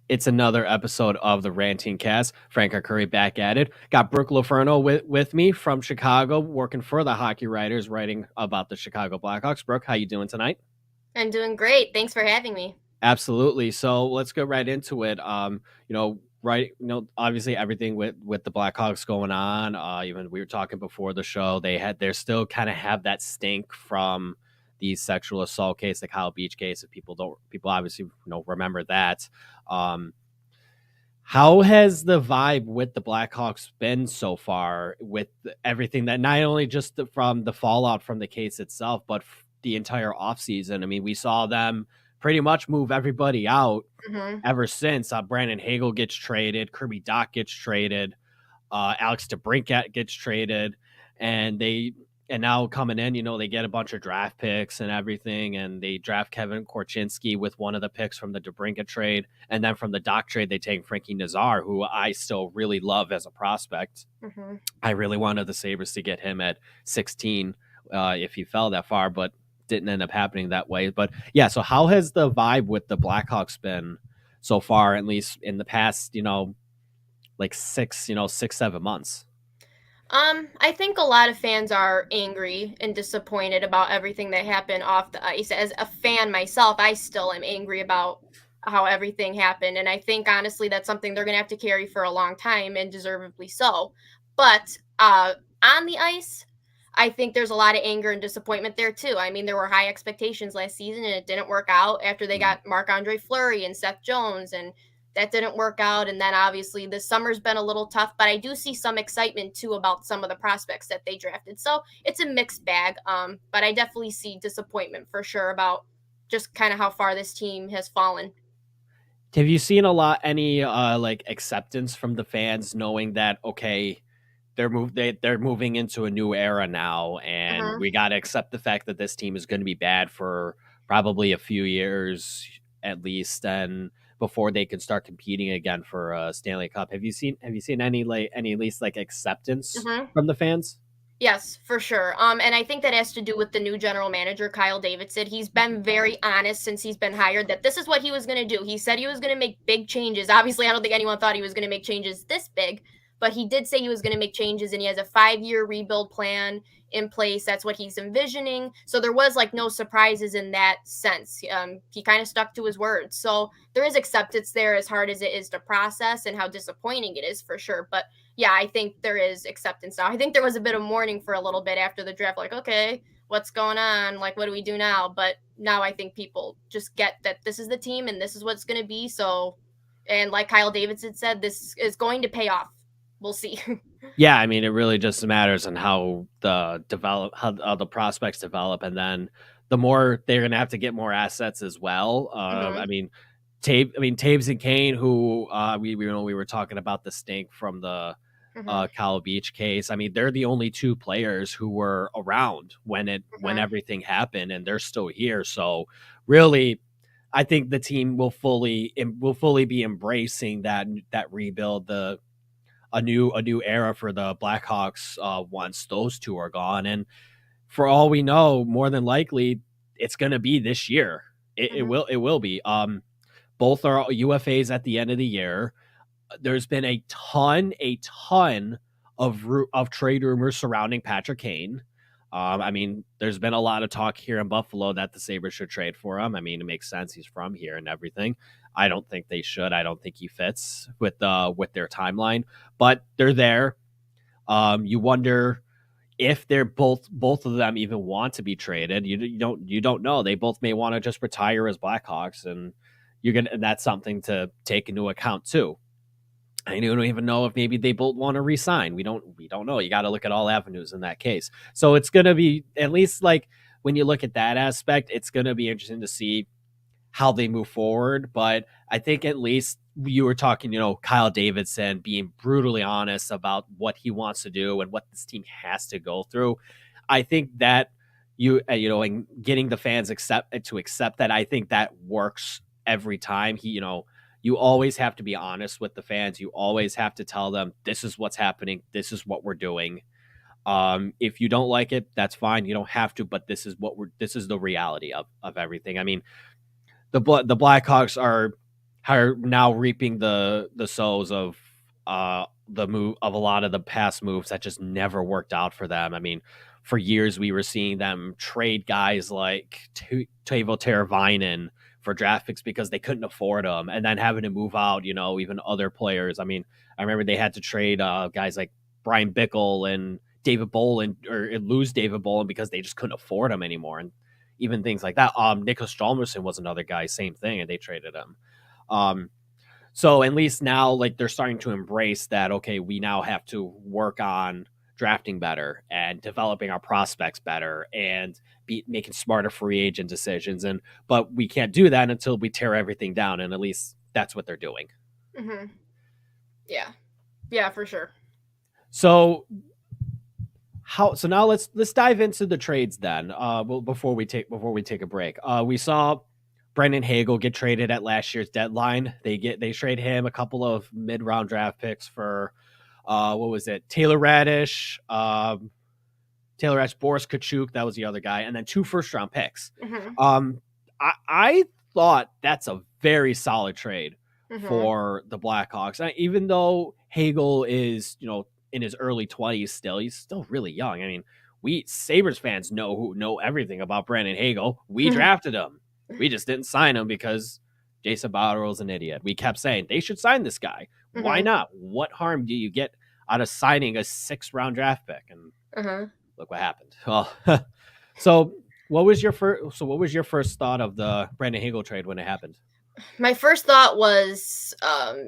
It's another episode of the Ranting Cast. Frank Curry back at it. Got Brooke LoFurno with me from Chicago, working for the Hockey Writers, writing about the Chicago Blackhawks. Brooke, how you doing tonight? I'm doing great. Thanks for having me. Absolutely. So let's get right into it. Obviously everything with the Blackhawks going on. Even we were talking before the show, they're still kind of have that stink from the sexual assault case, the Kyle Beach case. If people obviously remember that. Um, how has the vibe with the Blackhawks been so far with everything that not only just from the fallout from the case itself, but the entire offseason? I mean, we saw them pretty much move everybody out hmm ever since. Brandon Hagel gets traded, Kirby Doc gets traded, Alex DeBrincat gets traded, and now coming in, they get a bunch of draft picks and everything, and they draft Kevin Korchinski with one of the picks from the DeBrincat trade, and then from the Doc trade, they take Frankie Nazar, who I still really love as a prospect. hmm I really wanted the Sabres to get him at 16 if he fell that far, but didn't end up happening that way. But yeah, so how has the vibe with the Blackhawks been so far, at least in the past, like 6, 7 months? I think a lot of fans are angry and disappointed about everything that happened off the ice. As a fan myself, I still am angry about how everything happened, and I think honestly that's something they're going to have to carry for a long time, and deservedly so. But on the ice, I think there's a lot of anger and disappointment there too. I mean, there were high expectations last season, and it didn't work out after they Mm. got Marc Andre Fleury and Seth Jones, and that didn't work out. And then obviously this summer's been a little tough, but I do see some excitement too about some of the prospects that they drafted. So it's a mixed bag. But I definitely see disappointment for sure about just kind of how far this team has fallen. Have you seen any like acceptance from the fans, knowing that okay, they're moving into a new era now, and hmm we got to accept the fact that this team is going to be bad for probably a few years at least, and before they can start competing again for a Stanley Cup. Have you seen any at least like acceptance hmm from the fans? Yes, for sure. And I think that has to do with the new general manager, Kyle Davidson. He's been very honest since he's been hired that this is what he was going to do. He said he was going to make big changes. Obviously, I don't think anyone thought he was going to make changes this big, but he did say he was going to make changes, and he has a 5-year rebuild plan in place. That's what he's envisioning. So there was like no surprises in that sense. He kind of stuck to his words. So there is acceptance there, as hard as it is to process and how disappointing it is for sure. But yeah, I think there is acceptance now. I think there was a bit of mourning for a little bit after the draft, like, okay, what's going on? Like, what do we do now? But now I think people just get that this is the team and this is what it's going to be. So, and like Kyle Davidson said, this is going to pay off. We'll see. Yeah, I mean, it really just matters on how the prospects develop, and then the more they're going to have to get more assets as well. I hmm mean, Taves and Kane, who we were talking about the stink from the hmm Kyle Beach case. I mean, they're the only two players who were around when hmm everything happened, and they're still here. So really, I think the team will fully be embracing that rebuild, the a new era for the Blackhawks once those two are gone. And for all we know, more than likely, it's going to be this year. It hmm will it will be. Both are UFAs at the end of the year. There's been a ton of trade rumors surrounding Patrick Kane. I mean, there's been a lot of talk here in Buffalo that the Sabres should trade for him. I mean, it makes sense. He's from here and everything. I don't think they should. I don't think he fits with their timeline, but they're there. You wonder if they're both of them even want to be traded. You don't know. They both may want to just retire as Blackhawks, and that's something to take into account too. I don't even know if maybe they both want to resign. We don't know. You got to look at all avenues in that case. So it's going to be, at least like when you look at that aspect, it's going to be interesting to see how they move forward. But I think at least you were talking, Kyle Davidson being brutally honest about what he wants to do and what this team has to go through. I think that and getting the fans to accept that, I think that works every time. You always have to be honest with the fans. You always have to tell them this is what's happening. This is what we're doing. If you don't like it, that's fine. You don't have to, but this is the reality of everything. I mean, the Blackhawks are now reaping the sows of the move of a lot of the past moves that just never worked out for them. I mean, for years we were seeing them trade guys like Teuvo Teravainen for draft picks because they couldn't afford them, and then having to move out, even other players. I mean, I remember they had to trade guys like Brian Bickle and David Bolin, or lose David Bolin because they just couldn't afford him anymore, and even things like that. Nicholas Stjalmarsson was another guy, same thing, and they traded him. Um, so at least now, like, they're starting to embrace that. Okay, we now have to work on drafting better and developing our prospects better and be making smarter free agent decisions. But we can't do that until we tear everything down, and at least that's what they're doing. Mm-hmm. Yeah, for sure. So now let's dive into the trades then. Before we take a break, we saw Brendan Hagel get traded at last year's deadline. They trade him a couple of mid-round draft picks for what was it? Taylor Radish, Boris Kachuk, that was the other guy, and then 2 first-round picks. Mm-hmm. I thought that's a very solid trade for the Blackhawks. Even though Hagel is, in his early 20s still, he's still really young. I mean, we Sabres fans know everything about Brandon Hagel. We drafted him. We just didn't sign him because Jason Botterill's an idiot. We kept saying they should sign this guy. Why not? What harm do you get out of signing a 6th-round draft pick? And look what happened. Oh. So what was your first thought of the Brandon Hagel trade when it happened? My first thought was,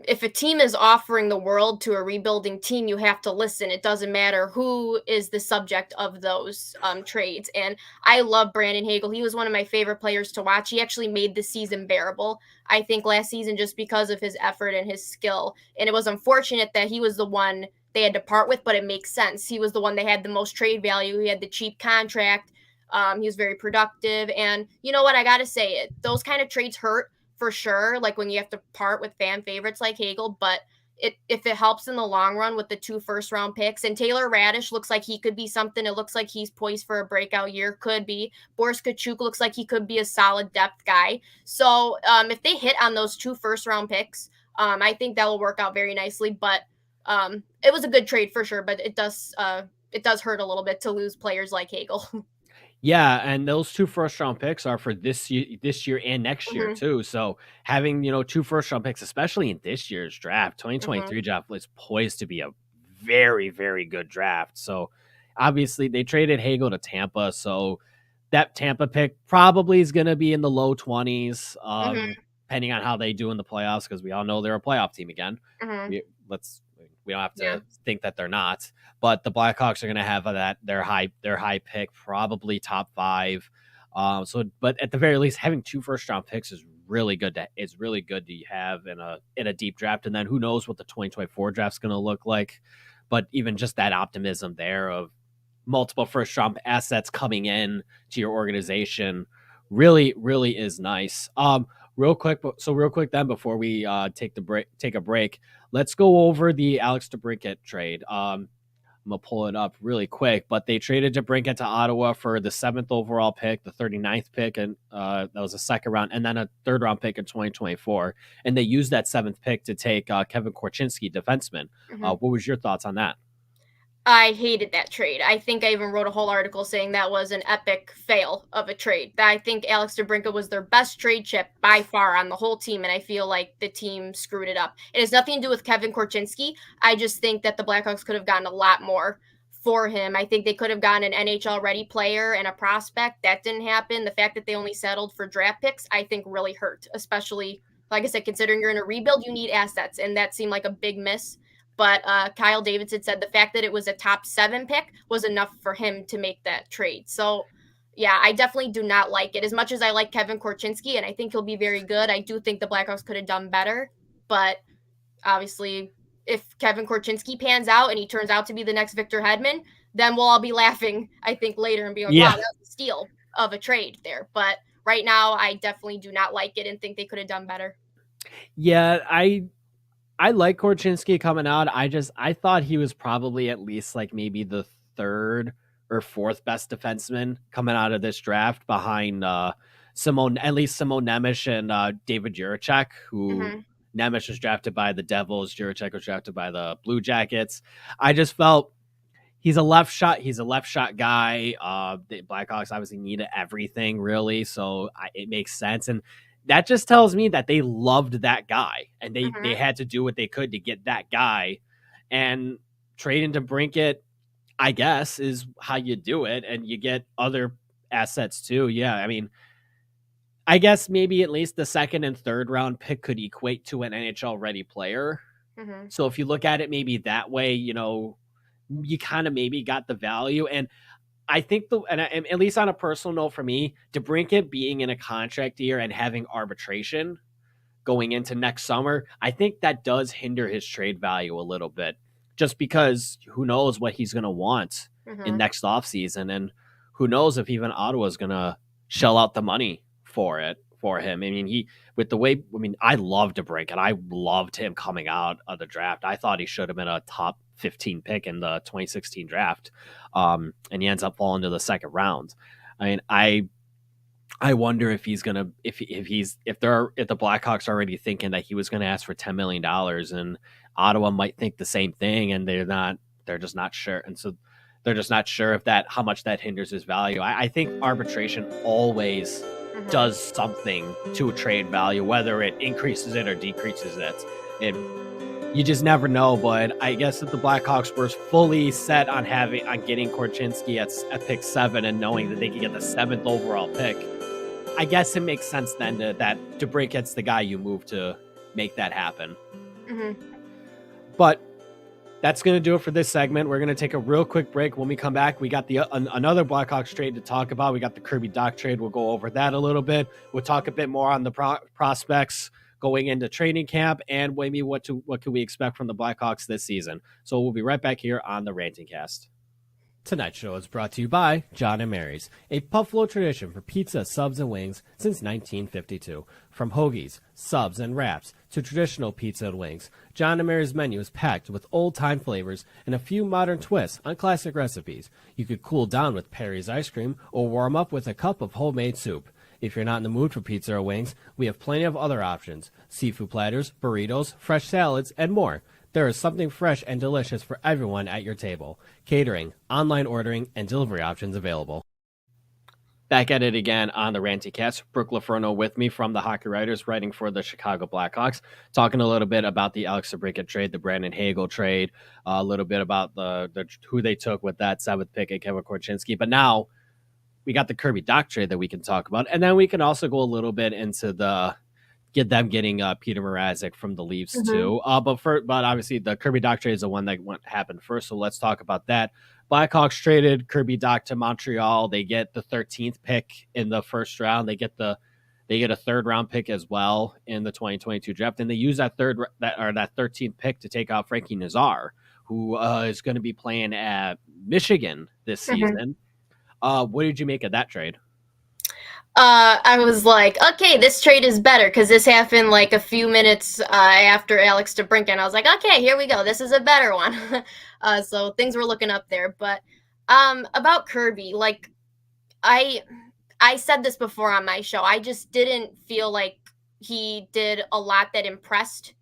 if a team is offering the world to a rebuilding team, you have to listen. It doesn't matter who is the subject of those trades. And I love Brandon Hagel. He was one of my favorite players to watch. He actually made the season bearable, I think, last season just because of his effort and his skill. And it was unfortunate that he was the one they had to part with, but it makes sense. He was the one that had the most trade value. He had the cheap contract. He was very productive. And you know what? I got to say it. Those kind of trades hurt for sure, like when you have to part with fan favorites like Hagel, but if it helps in the long run with the 2 first-round picks, and Taylor Radish looks like he could be something. It looks like he's poised for a breakout year. Could be. Boris Kachuk looks like he could be a solid depth guy. So if they hit on those 2 first-round picks, I think that will work out very nicely. But it was a good trade for sure. But it does hurt a little bit to lose players like Hagel. Yeah, and those 2 first-round picks are for this year and next year too. So having 2 first-round picks, especially in this year's draft, 2023 draft, was poised to be a very, very good draft. So obviously they traded Hagel to Tampa, so that Tampa pick probably is going to be in the low 20s, depending on how they do in the playoffs, because we all know they're a playoff team again. We don't have to think that they're not, but the Blackhawks are going to have their high pick, probably top 5. But at the very least, having 2 first-round picks is really good to have in a deep draft. And then who knows what the 2024 draft is going to look like. But even just that optimism there of multiple first-round assets coming in to your organization really, really is nice. Real quick then, before we take a break, let's go over the Alex DeBrincat trade. I'm gonna pull it up really quick, but they traded DeBrincat to Ottawa for the 7th overall pick, the 39th pick, and that was a 2nd round, and then a 3rd round pick in 2024. And they used that 7th pick to take Kevin Korchinski, defenseman. What was your thoughts on that? I hated that trade. I think I even wrote a whole article saying that was an epic fail of a trade. I think Alex DeBrincat was their best trade chip by far on the whole team, and I feel like the team screwed it up. It has nothing to do with Kevin Korchinski. I just think that the Blackhawks could have gotten a lot more for him. I think they could have gotten an NHL-ready player and a prospect. That didn't happen. The fact that they only settled for draft picks, I think, really hurt, especially, like I said, considering you're in a rebuild, you need assets, and that seemed like a big miss. But Kyle Davidson said the fact that it was a top 7 pick was enough for him to make that trade. So, yeah, I definitely do not like it. As much as I like Kevin Korchinski, and I think he'll be very good, I do think the Blackhawks could have done better. But obviously, if Kevin Korchinski pans out and he turns out to be the next Victor Hedman, then we'll all be laughing, I think, later and be like, wow, that was a steal of a trade there. But right now, I definitely do not like it and think they could have done better. Yeah, I like Korchinski coming out. I thought he was probably at least like maybe the 3rd or 4th best defenseman coming out of this draft behind Simon Nemec and David Jiricek, who Nemeth was drafted by the Devils. Juracek was drafted by the Blue Jackets. I just felt he's a left shot. He's a left shot guy. The Blackhawks obviously needed everything really, so it makes sense. And that just tells me that they loved that guy, and they had to do what they could to get that guy. And trading to Brinket, I guess, is how you do it, and you get other assets too. Yeah, I mean, I guess maybe at least the second and third round pick could equate to an NHL ready player. So if you look at it maybe that way, you kind of maybe got the value. And I think and at least on a personal note for me, DeBrincat being in a contract year and having arbitration going into next summer, I think that does hinder his trade value a little bit, just because who knows what he's going to want in next offseason, and who knows if even Ottawa is going to shell out the money for him. I mean, I loved DeBrincat. I loved him coming out of the draft. I thought he should have been a top 15 pick in the 2016 draft. And he ends up falling to the second round. I mean, I wonder if he's gonna if the Blackhawks are already thinking that he was gonna ask for $10 million, and Ottawa might think the same thing, and they're just not sure, and so they're just not sure if how much that hinders his value. I think arbitration always does something to a trade value, whether it increases it or decreases it. You just never know. But I guess if the Blackhawks were fully set on getting Korchinski at pick 7 and knowing that they could get the 7th overall pick, I guess it makes sense then that DeBrincat's the guy you move to make that happen. But that's going to do it for this segment. We're going to take a real quick break. When we come back, we got another Blackhawks trade to talk about. We got the Kirby Dach trade. We'll go over that a little bit. We'll talk a bit more on the prospects going into training camp, and maybe what can we expect from the Blackhawks this season. So we'll be right back here on the Ranting Cast. Tonight's show is brought to you by John and Mary's, a Buffalo tradition for pizza, subs, and wings since 1952. From hoagies, subs, and wraps to traditional pizza and wings, John and Mary's menu is packed with old-time flavors and a few modern twists on classic recipes. You could cool down with Perry's ice cream or warm up with a cup of homemade soup. If you're not in the mood for pizza or wings, we have plenty of other options: seafood platters, burritos, fresh salads, and more. There is something fresh and delicious for everyone at your table. Catering, online ordering, and delivery options available. Back at it again on the Ranty Cast. Brooke LoFurno with me from the Hockey Writers, writing for the Chicago Blackhawks, talking a little bit about the Alex DeBrincat trade, the Brandon Hagel trade, a little bit about who they took with that 7th pick at Kevin Korchinski. But now we got the Kirby Dach trade that we can talk about, and then we can also go a little bit into getting Peter Mrazek from the Leafs too. But obviously the Kirby Dach trade is the one that happened first. So let's talk about that. Blackhawks traded Kirby Dach to Montreal. They get the 13th pick in the first round. They get a 3rd round pick as well in the 2022 draft, and they use that 13th pick to take out Frankie Nazar, who is going to be playing at Michigan this season. What did you make of that trade? I was like, okay, this trade is better, because this happened like a few minutes after Alex DeBrincat. I was like, okay, here we go. This is a better one. So things were looking up there. But about Kirby, like I said this before on my show, I just didn't feel like he did a lot that impressed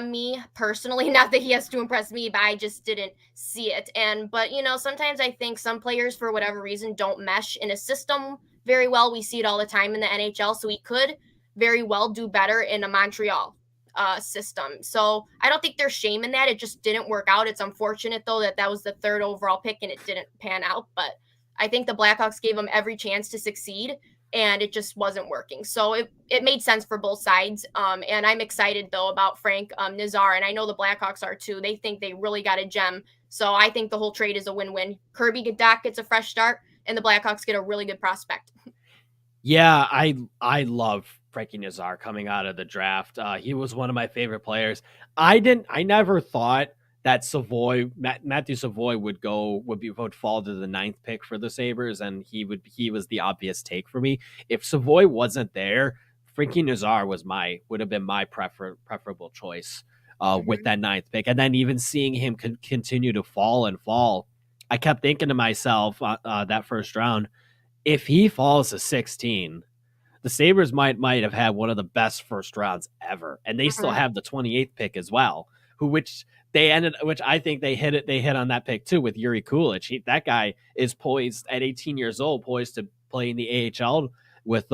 me personally. Not that he has to impress me, but I just didn't see it. But sometimes I think some players, for whatever reason, don't mesh in a system very well. We see it all the time in the NHL, so he could very well do better in a Montreal system. So I don't think there's shame in that. It just didn't work out. It's unfortunate, though, that was the 3rd overall pick and it didn't pan out. But I think the Blackhawks gave him every chance to succeed, and it just wasn't working. So it made sense for both sides. And I'm excited, though, about Frank Nazar, and I know the Blackhawks are too. They think they really got a gem. So I think the whole trade is a win-win. Kirby Dach gets a fresh start, and the Blackhawks get a really good prospect. Yeah, I love Frankie Nazar coming out of the draft. He was one of my favorite players. I never thought that Matthew Savoy would fall to the 9th pick for the Sabres, and he was the obvious take for me. If Savoy wasn't there, Frankie Nazar would have been my preferable choice with that 9th pick. And then even seeing him continue to fall, I kept thinking to myself that first round, if he falls to 16, the Sabres might have had one of the best first rounds ever, and they still Mhm. have the 28th pick as well. Which I think they hit on that pick too with Yuri Kulich. That guy is poised at 18 years old, poised to play in the AHL with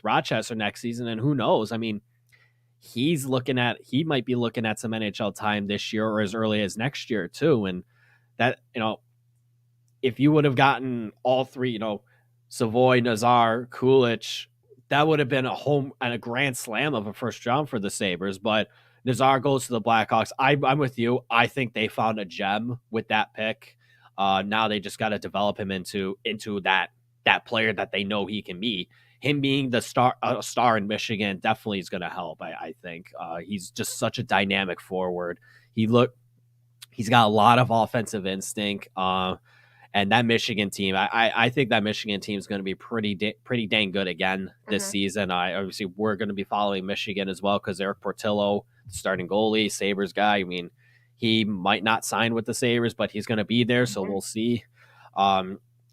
Rochester next season, and who knows? I mean, he might be looking at some NHL time this year or as early as next year too, and that if you would have gotten all three, Savoy, Nazar, Kulich, that would have been a home and a grand slam of a first round for the Sabres. But Nazar goes to the Blackhawks. I'm with you. I think they found a gem with that pick. Now they just got to develop him into that player that they know he can be. Him being the star in Michigan definitely is going to help. I think he's just such a dynamic forward. He's got a lot of offensive instinct. And that Michigan team, I think that Michigan team is going to be pretty dang good again this Mhm. season. Obviously we're going to be following Michigan as well because Eric Portillo, starting goalie, Sabres guy. I mean, he might not sign with the Sabres, but he's going to be there, so Mhm. we'll see.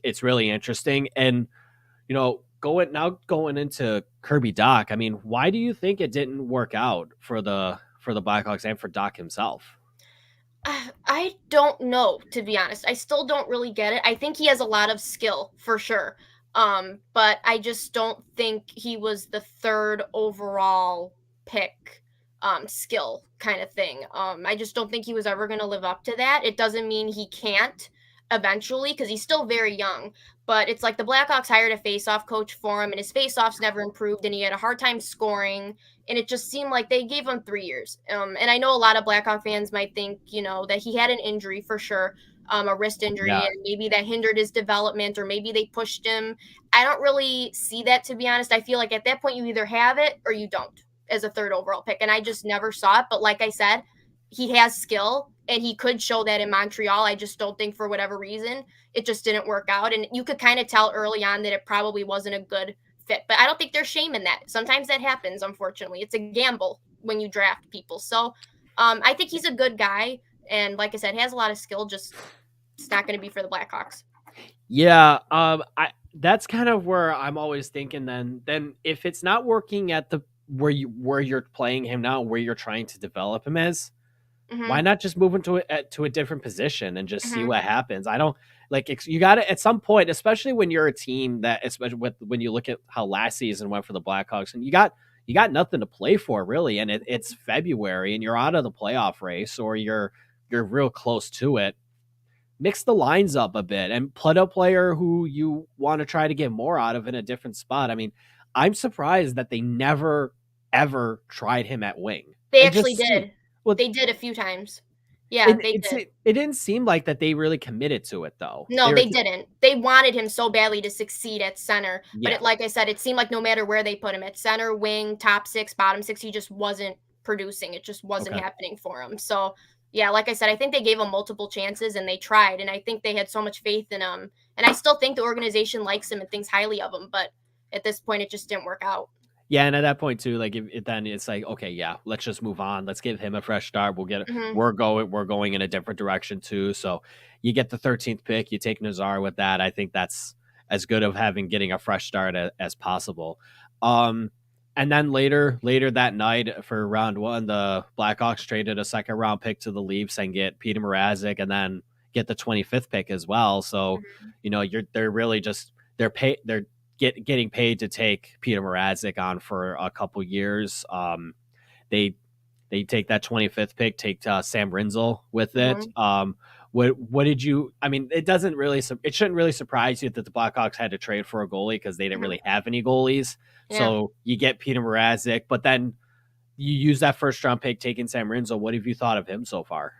It's really interesting, and going into Kirby Dach. I mean, why do you think it didn't work out for the Blackhawks and for Dach himself? I don't know, to be honest. I still don't really get it. I think he has a lot of skill for sure. But I just don't think he was the third overall pick skill kind of thing. I just don't think he was ever going to live up to that. It doesn't mean he can't eventually because he's still very young. But it's like the Blackhawks hired a face-off coach for him, and his face-offs never improved, and he had a hard time scoring, and it just seemed like they gave him 3 years. And I know a lot of Blackhawk fans might think, that he had an injury for sure, a wrist injury, Yeah, and maybe that hindered his development, or maybe they pushed him. I don't really see that, to be honest. I feel like at that point you either have it or you don't as a third overall pick, and I just never saw it. But like I said, he has skill, and he could show that in Montreal. I just don't think for whatever reason it just didn't work out, and you could kind of tell early on that it probably wasn't a good fit. But I don't think there's shame in that. Sometimes that happens, unfortunately. It's a gamble when you draft people. So I think he's a good guy. And like I said, he has a lot of skill, just it's not going to be for the Blackhawks. yeah. I That's kind of where I'm always thinking. Then if it's not working at the where you're playing him now, where you're trying to develop him as, why Mm-hmm. not just move into to a different position and just see Mm-hmm. what happens? I don't you got to at some point, especially when you're a team that, especially when you look at how last season went for the Blackhawks, and you got nothing to play for really, and it's February and you're out of the playoff race or you're real close to it. Mix the lines up a bit and put a player who you want to try to get more out of in a different spot. I mean, I'm surprised that they never ever tried him at wing They and actually just see. did. Well, They did a few times. Yeah, they did. it didn't seem like that they really committed to it though. No, They were they didn't. They wanted him so badly to succeed at center, but yeah, like I said, it seemed like no matter where they put him at center, wing, top six, bottom six, he just wasn't producing. It just wasn't okay. happening for him. So, yeah, like I said, I think they gave him multiple chances and they tried, and I think they had so much faith in him. And I still think the organization likes him and thinks highly of him, but at this point, it just didn't work out. Yeah, and at that point too, like then it's like, okay, yeah, let's just move on. Let's give him a fresh start. Hmm. We're going in a different direction too. So you get the 13th pick, you take Nazar with that. I think that's as good of getting a fresh start as possible. Um, and then later that night for round one, the Blackhawks traded a second round pick to the Leafs and get Peter Mrazek, and then get the 25th pick as well. So they're really just they're getting paid to take Peter Mrazek on for a couple years. They they take that 25th pick, take Sam Rinzel with it. Hmm. What did you? I mean, it shouldn't really surprise you that the Blackhawks had to trade for a goalie because they didn't Hmm. really have any goalies. Yeah. So you get Peter Mrazek, but then you use that first round pick taking Sam Rinzel. What have you thought of him so far?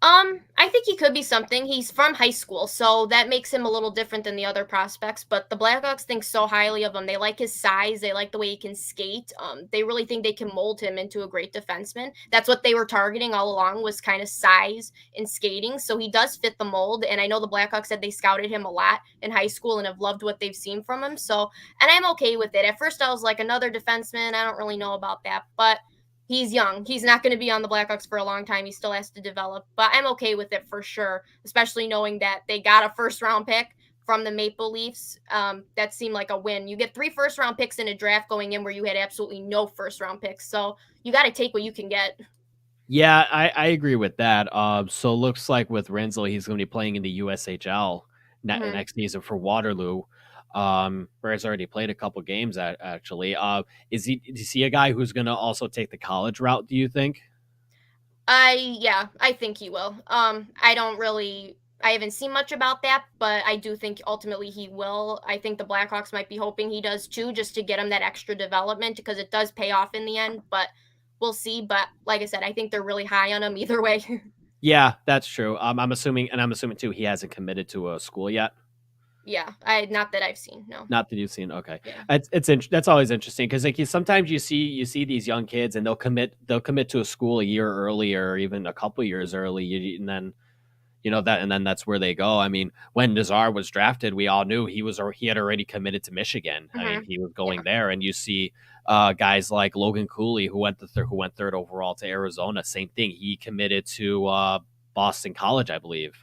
I think he could be something. He's from high school, so that makes him a little different than the other prospects. But the Blackhawks think so highly of him. They like his size. They like the way he can skate. They really think they can mold him into a great defenseman. That's what they were targeting all along, was kind of size and skating. So he does fit the mold. And I know the Blackhawks said they scouted him a lot in high school and have loved what they've seen from him. So, and I'm okay with it. At first, I was like, another defenseman. I don't really know about that, but he's young. He's not going to be on the Blackhawks for a long time. He still has to develop, but I'm okay with it for sure, especially knowing that they got a first round pick from the Maple Leafs. That seemed like a win. You get 3 first-round picks in a draft going in where you had absolutely no first-round picks. So you got to take what you can get. Yeah, I agree with that. So it looks like with Renzel, he's going to be playing in the USHL Mm-hmm. next season for Waterloo. Where he's already played a couple games actually. Is he a guy who's going to also take the college route? Do you think? I think he will. I haven't seen much about that, but I do think ultimately he will. I think the Blackhawks might be hoping he does too, just to get him that extra development because it does pay off in the end. But we'll see. But like I said, I think they're really high on him either way. Yeah, that's true. I'm assuming too he hasn't committed to a school yet. Yeah, I not that I've seen. No. Not that you've seen. Okay, Yeah. that's always interesting because like sometimes you see these young kids and they'll commit to a school a year early or even a couple years early, and then and then that's where they go. I mean, when Nazar was drafted, we all knew he had already committed to Michigan. I mean, Mm-hmm. he was going Yeah. there, and you see guys like Logan Cooley who went third overall to Arizona. Same thing. He committed to Boston College, I believe.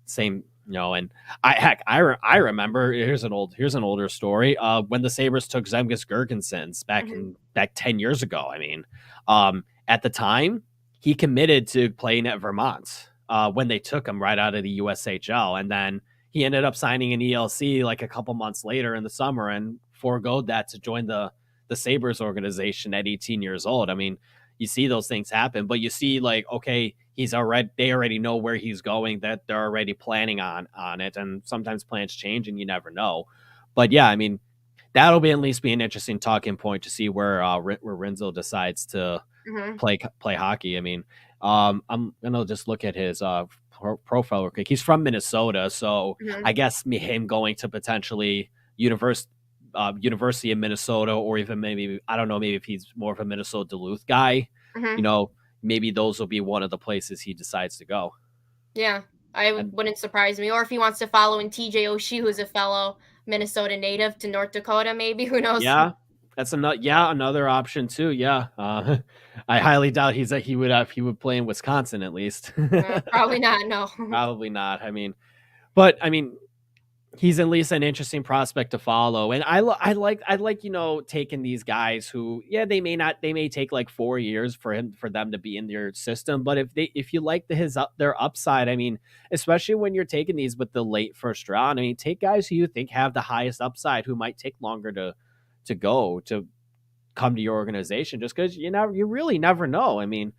Same, and I remember here's an older story. When the Sabres took Zemgus Girgensons Mm-hmm. back 10 years ago. I mean, at the time he committed to playing at Vermont when they took him right out of the USHL, and then he ended up signing an ELC like a couple months later in the summer and foregoed that to join the Sabres organization at 18 years old. I mean, you see those things happen, but you see like, okay, they already know where he's going, that they're already planning on it, and sometimes plans change and you never know. But yeah, I mean, that'll be at least be an interesting talking point to see where Renzo decides to Mm-hmm. play hockey. I mean, I'm gonna just look at his profile real quick. He's from Minnesota, so Mm-hmm. I guess him going to potentially University of Minnesota, or even maybe I don't know, maybe if he's more of a Minnesota Duluth guy, you Mm-hmm. know, maybe those will be one of the places he decides to go. Yeah, And wouldn't surprise me. Or if he wants to follow in TJ Oshie, who's a fellow Minnesota native, to North Dakota, maybe. Who knows? yeah, that's another option too. Yeah, I highly doubt he would play in Wisconsin at least. Probably not. No. Probably not. But I mean, he's at least an interesting prospect to follow. And I like taking these guys who, yeah, they may take like 4 years for them to be in your system, but if you like their upside, I mean, especially when you're taking these with the late first round, I mean, take guys who you think have the highest upside who might take longer to come to your organization, just because you really never know. I mean,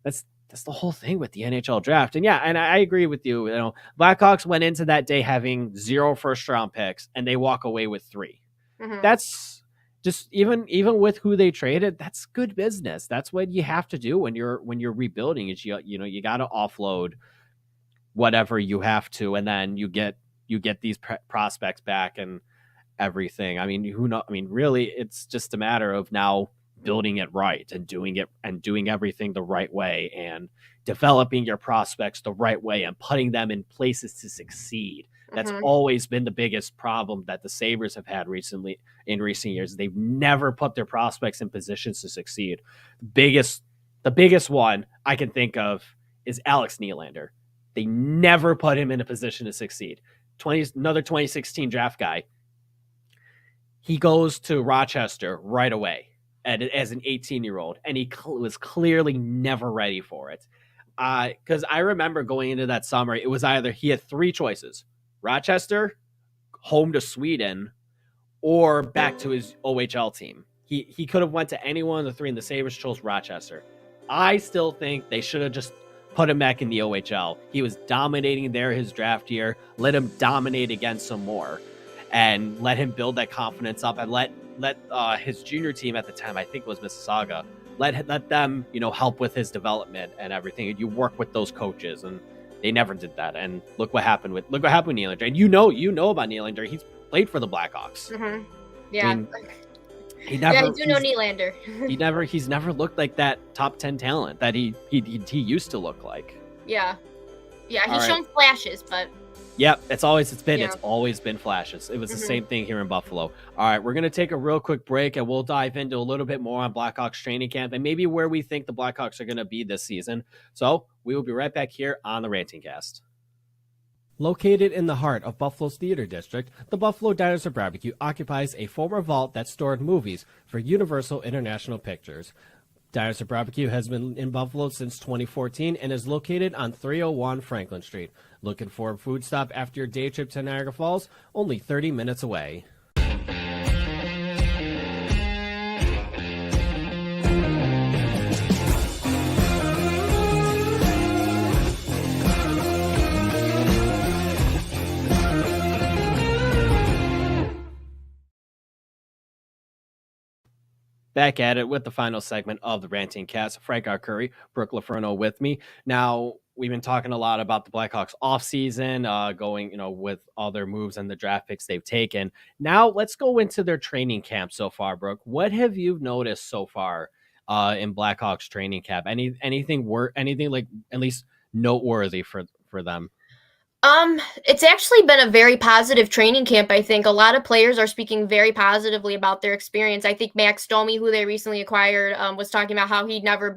that's the whole thing with the NHL draft. And yeah, and I agree with you. Blackhawks went into that day having 0 first round picks, and they walk away with 3. Mm-hmm. That's just even with who they traded. That's good business. That's what you have to do when you're rebuilding. Is you got to offload whatever you have to, and then you get these prospects back and everything. I mean, who know? I mean, really, it's just a matter of now building it right and doing everything the right way and developing your prospects the right way and putting them in places to succeed. That's Mm-hmm. always been the biggest problem that the Sabres have had in recent years. They've never put their prospects in positions to succeed. The biggest one I can think of is Alex Nylander. They never put him in a position to succeed. Another 2016 draft guy, he goes to Rochester right away as an 18-year-old, and he was clearly never ready for it. Because I remember going into that summer, it was either he had 3 choices: Rochester, home to Sweden, or back to his OHL team. He could have went to any one of the 3, and the Sabres chose Rochester. I still think they should have just put him back in the OHL. He was dominating there his draft year. Let him dominate again some more, and let him build that confidence up, and let his junior team at the time, I think it was Mississauga, let them help with his development and everything. And you work with those coaches, and they never did that. And look what happened with Nylander. And you know about Nylander. He's played for the Blackhawks. Mm-hmm. I Yeah. mean, he Yeah, I never do know Nylander. he's never looked like that top 10 talent that he used to look like. Yeah. Yeah, All he's right. shown flashes, but Yep, it's always been flashes. It was the Mm-hmm. same thing here in Buffalo. All right, we're gonna take a real quick break, and we'll dive into a little bit more on Blackhawks training camp and maybe where we think the Blackhawks are gonna be this season. So we will be right back here on the Ranting Cast. Located in the heart of Buffalo's theater district, the Buffalo Dinosaur Barbecue occupies a former vault that stored movies for Universal International Pictures. Dinosaur Barbecue has been in Buffalo since 2014 and is located on 301 Franklin Street. Looking for a food stop after your day trip to Niagara Falls? Only 30 minutes away. Back at it with the final segment of the Ranting Cast. Frank R. Curry, Brooke LoFurno with me. Now, we've been talking a lot about the Blackhawks offseason, going, with all their moves and the draft picks they've taken. Now, let's go into their training camp so far, Brooke. What have you noticed so far in Blackhawks training camp? Anything like at least noteworthy for them? It's actually been a very positive training camp. I think a lot of players are speaking very positively about their experience. I think Max Domi, who they recently acquired, was talking about how he'd never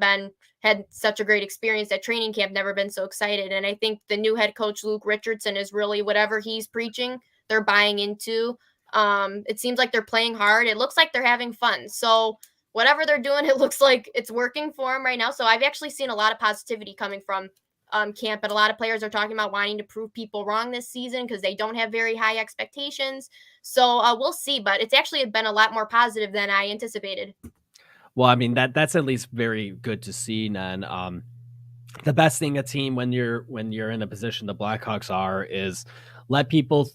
had such a great experience at training camp, never been so excited. And I think the new head coach, Luke Richardson, is really whatever he's preaching, they're buying into. It seems like they're playing hard. It looks like they're having fun. So whatever they're doing, it looks like it's working for them right now. So I've actually seen a lot of positivity coming from camp, but a lot of players are talking about wanting to prove people wrong this season because they don't have very high expectations. So we'll see, but it's actually been a lot more positive than I anticipated. Well, I mean that's at least very good to see, Nan. The best thing a team when you're in a position the Blackhawks are is let people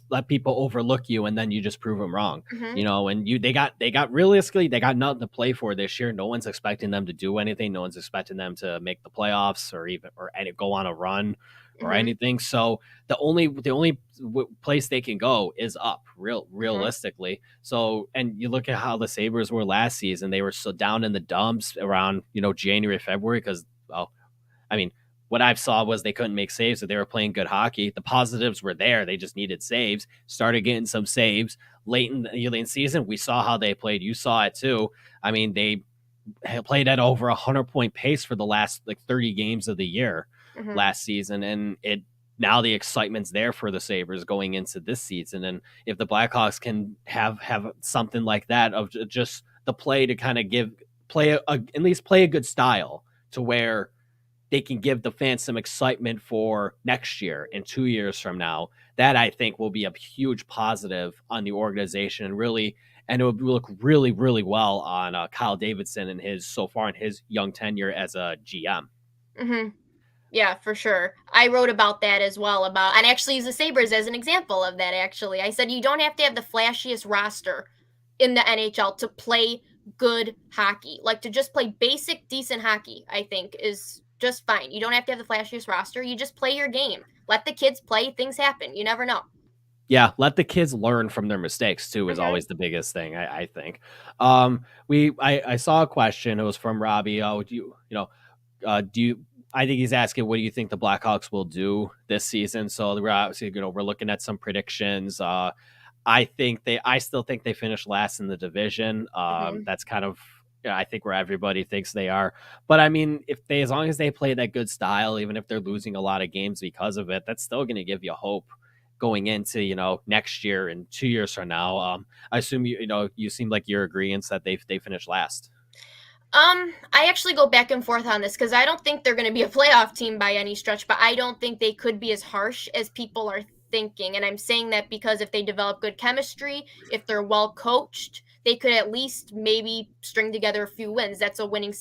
overlook you and then you just prove them wrong. Mm-hmm. And they got realistically they got nothing to play for this year. No one's expecting them to do anything. No one's expecting them to make the playoffs or go on a run or Mm-hmm. anything. So the only place they can go is up, realistically. So, and you look at how the Sabres were last season, they were so down in the dumps around January, February because, well, I mean, what I saw was they couldn't make saves, so they were playing good hockey. The positives were there; they just needed saves. Started getting some saves late in the season. We saw how they played. You saw it too. I mean, they played at over 100-point pace for the last 30 games of the year Mm-hmm. last season, and now the excitement's there for the Sabres going into this season. And if the Blackhawks can have something like that of just the play to kind of at least play a good style to where they can give the fans some excitement for next year and 2 years from now, that I think will be a huge positive on the organization and it would look really, really well on Kyle Davidson and so far in his young tenure as a GM. Mm-hmm. Yeah, for sure. I wrote about that as well, and actually use the Sabres as an example of that, actually. I said you don't have to have the flashiest roster in the NHL to play good hockey. Like, to just play basic, decent hockey, I think, is just fine. You don't have to have the flashiest roster. You just play your game. Let the kids play. Things happen. You never know. Yeah, let the kids learn from their mistakes too is Mm-hmm. always the biggest thing, I think. I saw a question. It was from Robbie. Oh, do you? I think he's asking, what do you think the Blackhawks will do this season? So we're obviously, we're looking at some predictions. I still think they finish last in the division. Mm-hmm. That's kind of, I think, where everybody thinks they are. But I mean, as long as they play that good style, even if they're losing a lot of games because of it, that's still going to give you hope going into next year and 2 years from now. I assume you seem like you're agreeing that they finish last. I actually go back and forth on this because I don't think they're going to be a playoff team by any stretch, but I don't think they could be as harsh as people are thinking. And I'm saying that because if they develop good chemistry, if they're well coached, they could at least maybe string together a few wins. That's a winning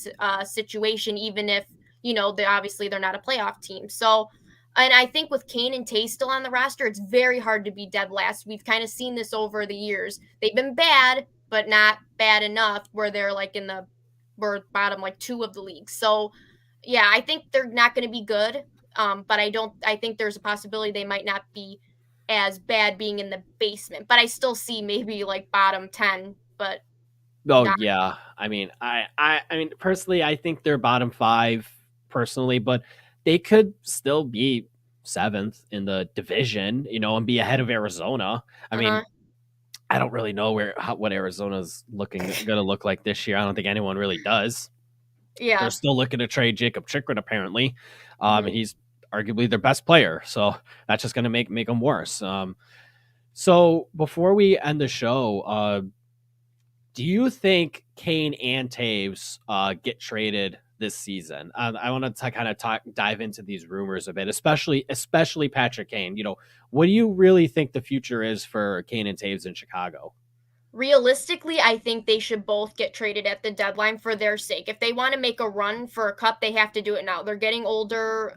situation, even if, they're not a playoff team. So, and I think with Kane and Tay still on the roster, it's very hard to be dead last. We've kind of seen this over the years. They've been bad, but not bad enough where they're like in the bottom like 2 of the league. So yeah, I think they're not going to be good. But I think there's a possibility they might not be as bad being in the basement. But I still see maybe like bottom 10, but Oh not. yeah, I mean, I mean, personally, I think they're bottom 5 personally, but they could still be 7th in the division, and be ahead of Arizona. I mean, Uh-huh. I don't really know what Arizona's going to look like this year. I don't think anyone really does. They're Yeah. still looking to trade Jacob Chikrin, apparently. Mm-hmm. He's arguably their best player. So that's just going to make them worse. So before we end the show, do you think Kane and Taves get traded this season? I want to kind of dive into these rumors a bit, especially Patrick Kane. What do you really think the future is for Kane and Taves in Chicago? Realistically, I think they should both get traded at the deadline for their sake. If they want to make a run for a cup, they have to do it now. They're getting older.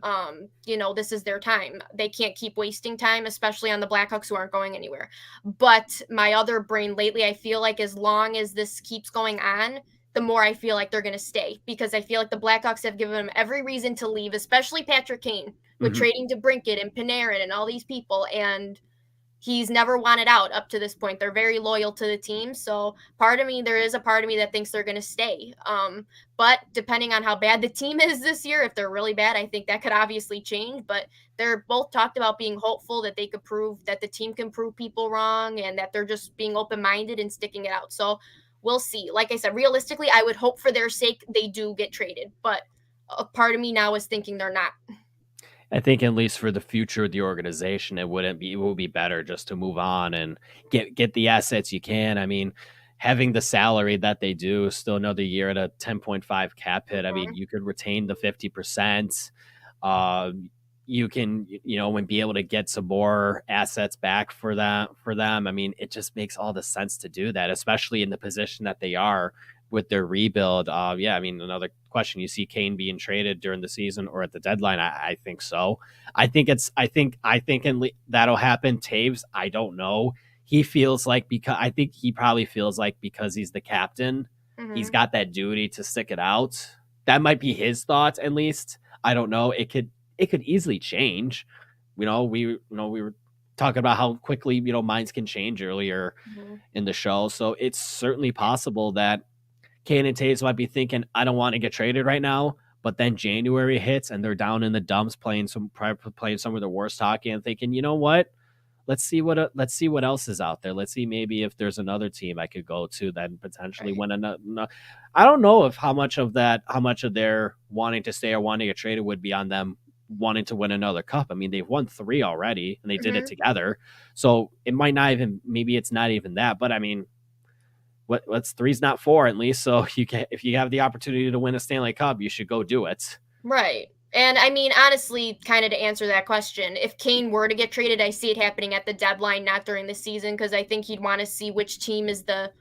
This is their time. They can't keep wasting time, especially on the Blackhawks who aren't going anywhere. But my other brain lately, I feel like as long as this keeps going on, the more I feel like they're going to stay, because I feel like the Blackhawks have given them every reason to leave, especially Patrick Kane with trading to Brinket and Panarin and all these people. And he's never wanted out up to this point. They're very loyal to the team. So there is a part of me that thinks they're going to stay. But depending on how bad the team is this year, if they're really bad, I think that could obviously change. But they're both talked about being hopeful that they could prove that the team can prove people wrong, and that they're just being open-minded and sticking it out. So we'll see. Like I said, realistically, I would hope for their sake they do get traded. But a part of me now is thinking they're not. I think at least for the future of the organization, it would be better just to move on and get the assets you can. I mean, having the salary that they do, still another year at a 10.5 cap hit. I mean, you could retain the 50%. You can, and be able to get some more assets back for them. I mean, it just makes all the sense to do that, especially in the position that they are with their rebuild. I mean, another question, you see Kane being traded during the season or at the deadline? I think so. I think that'll happen. Taves, I don't know. He feels like, I think he probably feels like because he's the captain, he's got that duty to stick it out. That might be his thoughts, at least. I don't know. It could easily change. We were talking about how quickly, minds can change earlier in the show. So it's certainly possible that Kane and Taves might be thinking, I don't want to get traded right now, but then January hits and they're down in the dumps playing some of the worst hockey and thinking, you know what? Let's see what else is out there. Let's see maybe if there's another team I could go to that potentially win another. I don't know if how much of their wanting to stay or wanting to get traded would be on them wanting to win another cup. I mean, they've won 3 already and they did it together. So it might not even, maybe it's not even that, but I mean, what's 3's not 4 at least. So if you have the opportunity to win a Stanley Cup, you should go do it. Right. And I mean, honestly, kind of to answer that question, if Kane were to get traded, I see it happening at the deadline, not during the season, because I think he'd want to see which team is the,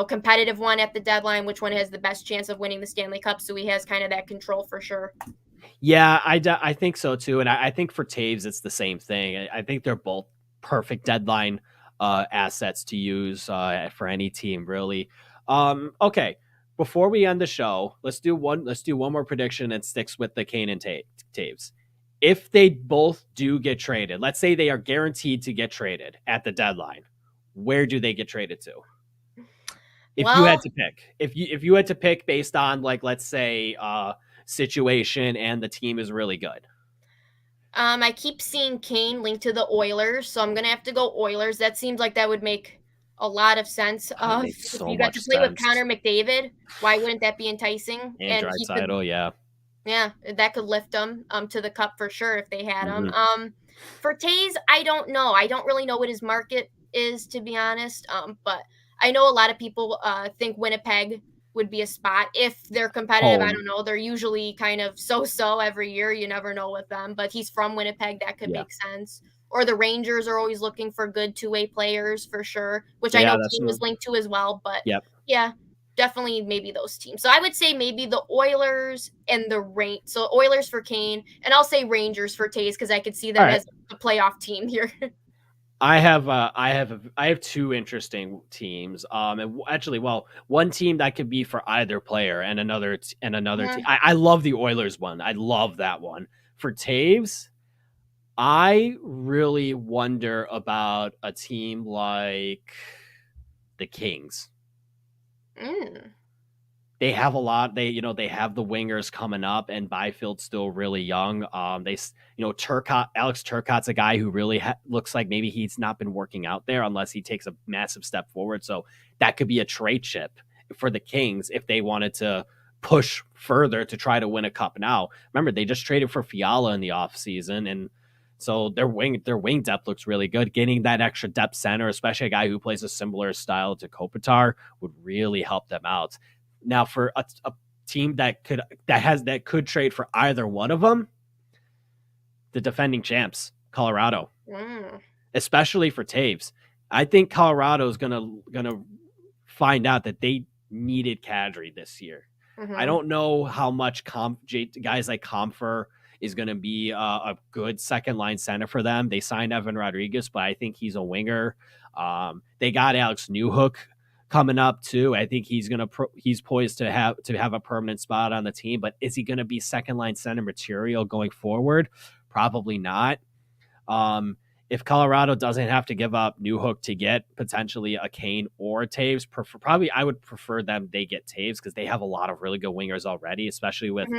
competitive one at the deadline, which one has the best chance of winning the Stanley Cup. So he has kind of that control for sure. Yeah, I think so too. And I think for Taves, it's the same thing. I think they're both perfect deadline assets to use for any team, really. Okay, before we end the show, let's do one more prediction and sticks with the Kane and Taves. If they both do get traded, let's say they are guaranteed to get traded at the deadline, where do they get traded to? If you had to pick, if you had to pick based on, like, let's say situation and the team is really good. I keep seeing Kane linked to the Oilers, so I'm gonna have to go Oilers. That seems like that would make a lot of sense. If you got to play with Connor McDavid, why wouldn't that be enticing? And Draisaitl, yeah, that could lift them to the cup for sure if they had him. For Taves, I don't know. I don't really know what his market is, to be honest. But I know a lot of people think Winnipeg would be a spot if they're competitive. I don't know. They're usually kind of so-so every year. You never know with them. But he's from Winnipeg. That could make sense. Or the Rangers are always looking for good two-way players for sure, which I know Kane was linked to as well. But yeah, definitely maybe those teams. So I would say maybe the Oilers and the Rangers. So Oilers for Kane, and I'll say Rangers for Taves because I could see them as a playoff team here. I have 2 interesting teams. And actually, one team that could be for either player and another team. I love the Oilers one. I love that one. For Taves, I really wonder about a team like the Kings. They have a lot. They have the wingers coming up, and Byfield's still really young. Alex Turcotte's a guy who really looks like maybe he's not been working out there unless he takes a massive step forward. So that could be a trade chip for the Kings if they wanted to push further to try to win a cup now. Remember, they just traded for Fiala in the offseason, and so their wing depth looks really good. Getting that extra depth center, especially a guy who plays a similar style to Kopitar, would really help them out. Now, for a team that could trade for either one of them, the defending champs, Colorado, especially for Taves. I think Colorado is gonna find out that they needed Kadri this year. I don't know how much guys like Comfer is going to be a good second line center for them. They signed Evan Rodriguez, but I think he's a winger. They got Alex Newhook coming up too. I think he's poised to have a permanent spot on the team, but is he going to be second line center material going forward? Probably not. If Colorado doesn't have to give up Newhook to get potentially a Kane or a Taves, probably I would prefer they get Taves because they have a lot of really good wingers already, especially with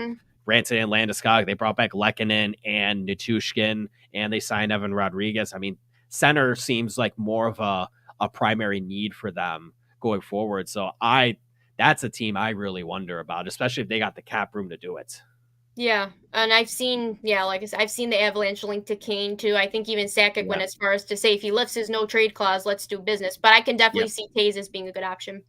Ranting and Landeskog. They brought back Lehkonen and Nichushkin, and they signed Evan Rodriguez. I mean, center seems like more of a primary need for them going forward. So that's a team I really wonder about, especially if they got the cap room to do it. Yeah, and I've seen, like I said, I've seen the Avalanche link to Kane too. I think even Sakic went as far as to say if he lifts his no trade clause, let's do business. But I can definitely see Taves as being a good option.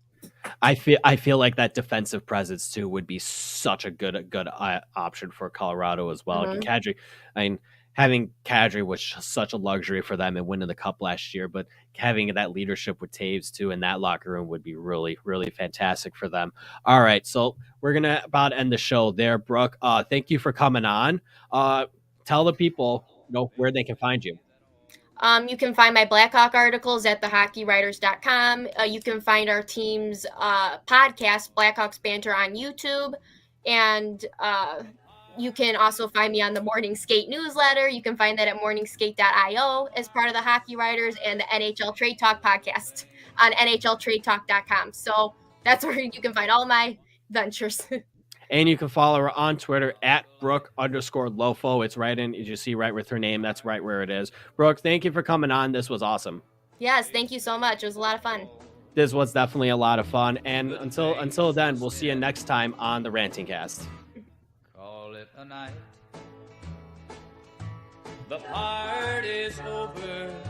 I feel like that defensive presence too would be such a good option for Colorado as well. And Kadri, I mean, having Kadri was such a luxury for them and winning the cup last year, but having that leadership with Taves too in that locker room would be really, really fantastic for them. All right, so we're gonna about end the show there, Brooke. Thank you for coming on. Tell the people where they can find you. You can find my Blackhawk articles at thehockeywriters.com. You can find our team's podcast, Blackhawks Banter, on YouTube. And you can also find me on the Morning Skate newsletter. You can find that at morningskate.io as part of the Hockey Writers, and the NHL Trade Talk podcast on nhltradetalk.com. So that's where you can find all my ventures. And you can follow her on Twitter at Brooke_Lofo. It's right in, as you see right with her name. That's right where it is. Brooke, thank you for coming on. This was awesome. Yes, thank you so much. It was a lot of fun. This was definitely a lot of fun. And until then, we'll see you next time on the Ranting Cast. Call it a night. The party's over.